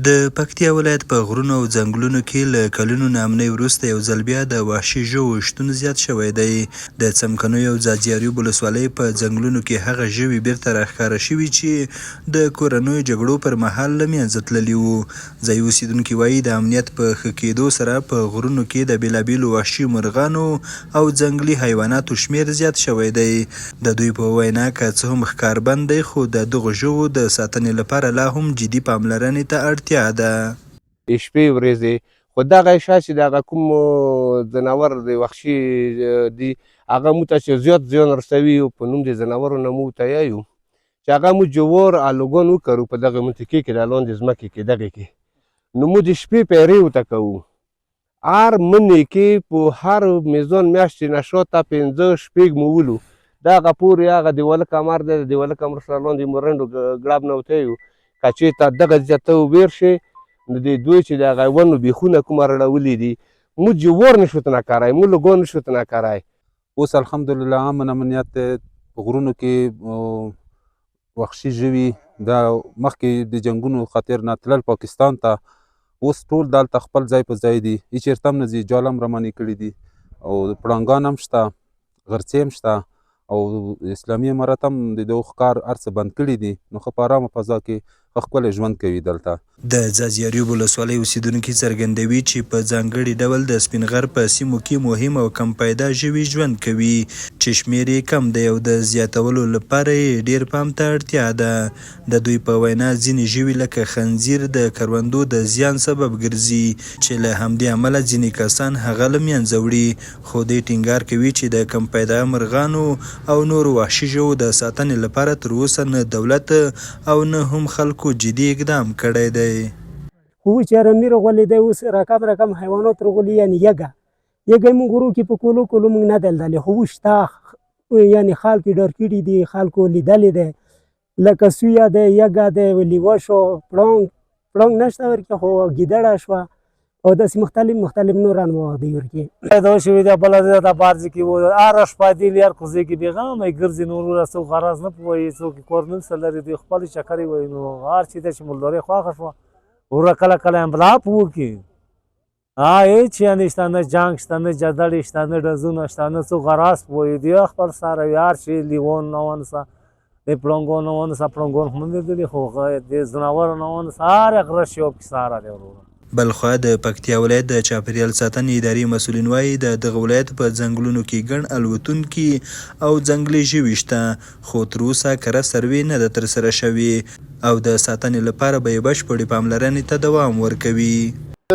د پکتیا ولایت په غرونو او ځنګلونو کې له کلونو ناامنۍ وروسته یو ځل بیا د وحشي ژوو شتون زیات شوی دی. د څمکنیو او ځاځیاریوب ولسوالۍ په ځنګلونو کې هغه ژوي بیرته راښکاره شوي چې د کورنیو جګړو پر مهال له منځه تللي وو. ځایي اوسېدونکي وایي د امنیت په ښه کېدو سره په غرونو کې د بېلابېلو وحشي مرغانو او ځنګلي حیواناتو شمېر زیات شوی دی. د دوی په وینا که څه هم ښکاربند دی، خو د دغو ژوو د ساتنې لپاره لا هم جدي پاملرنې ته اړتیا ده. شپې ورځې خو دغه شا چې دغه کوم ځناور د وحشي دي هغه موږ ته چې زیات زیان رسوي په نوم د ځناورو نه موږ ته یایو چې هغه موږ جوار الوګان وکرو په دغه منطقې کې د لاندې ځمکې کې دغې کې نو موږ د شپې پیرې ورته کوو. هر منې کې په هر میزان میاشتې نه شاته 5-6 مولو دغه پورې هغه د ولک امر دی، د ولک امر سره لاندې مرنډو ګړب نه وته یو که چېرته دغه ځای ته وبیر شي نو د دوی چې د حیوانو بیخونه کومه رړولي دي موږ جوار نشو تنه کاری، موږ لګان نشو تنه کاری. اوس الحمدلله امنیت په غرونو کې وحشي ژوي دا مخکې د جنګونو خاطر نه تلل پاکستان ته، اوس ټول دلته خپل ځای په ځای دي، هېڅ چېرته هم نه ځي. جال هم رامنې کړي دي او پړانګان هم شته، غرڅې هم شته او اسلامي امارت هم د دغو ښکار هر څه بند کړي دي. نو ښه په ارامه فضا کې ښه ښکلی ژوند کوي دلته. د ځاځیاریوب ولسوالۍ اوسېدونکي څرګندوي چې په ځانګړي ډول د سپین غر په سیمو کې مهم او کم پیدا ژوي ژوند کوي چې شمېر یې کم دی او د زیاتولو لپاره یې ډېر پام ته اړتیا ده. د دوی په وینا ځینې ژوي لکه خنزیر د کروندو د زیان سبب ګرځي چې له همدې امله ځینې کسان هغه له منځه وړي. خو دوی ټینګار کوي چې د کم پیدا مرغانو او نورو وحشي ژوو د ساتنې لپاره تر اوسه نه دولت او نه هم خلکو جدي اقدام کړی دی. خو چې رمیر غولې دی اوس رقم حیوانات رغولي، یعنی یګه موږ غرو کې په کولو موږ نه دلدلې خو شته، یعنی خلکو ډار کړي دي، خلکو لیدلې دی لکه سویه دی، یګه دی، لیوه شو، پړانګ نشته ورکې خو ګیدړه شوه او داسې مختلف نور انواع دی ورکې دا شوي دی. بله د بارځ کې و هره شپه دی لار کوزې کې بېغمه ګرځي، نور څوک غرض نه پوهوي، څوک کور نه څه لري، دوی خپل چکر یې وایي. نو هر چې دی چې ملدارۍ خوښه شوه وروره کله کله انقلاب وکړي هېڅ یعنې شته نه جنګ شته نه جدړې شته نه ډزونه شته نه څوک غرض پوهوي، دوی خپل سره وي. هر چې لیوان نه ونیسه، د پړانګو نه ونیسه، پړانګان خو نه لیدلي خو د ځناورو نه ونیسه، هر یو غره شي او کیسه را دی وروره. بلخوا د پکتیا ولایت د چاپیریال ساتنې ادارې مسؤلین وایي د دغه ولایت په ځنګلونو کې ګڼ الوتونکي او ځنګلي ژوي شته، خو تر اوسه کره سروې نه ده ترسره شوې او د ساتنې لپاره به یې بشپړې پاملرنې ته دوام ورکوي.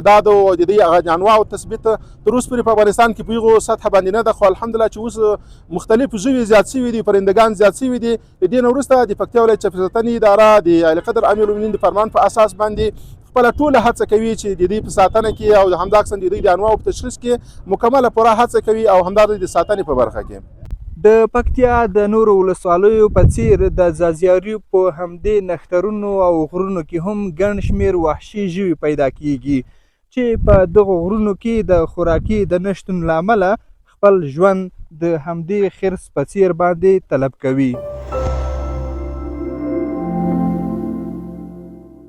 دا د دې انواعو تثبیت تر اوسه پورې په افغانستان کې په هغو سطحه باندې نه ده، خو الحمدلله چې اوس مختلف ژوي زیات شوي دي، پرندګان زیات شوي دي. د دې نه وروسته د پکتیا ولایت چاپیریال ساتنې اداره د اعلی قدر امیر المؤمنین د فرمان په اساس باندې خپله ټوله هڅه کوي چې د دې په ساتنه کې او همداراز د دې د انواعو په تشخیص کې مکمله پوره هڅه کوي او همداراز د ساتنې په برخه کې. د پکتیا د نورو ولسوالیو په څیر د ځاځیاریوب په همدې نښترونو او غرونو کې هم ګڼ شمېر وحشي ژوي پیدا کیږي چې په دغو غرونو کې د خوراکي د نشتون له امله خپل ژوند د همدې خرس په څیر باندې طلب کوي.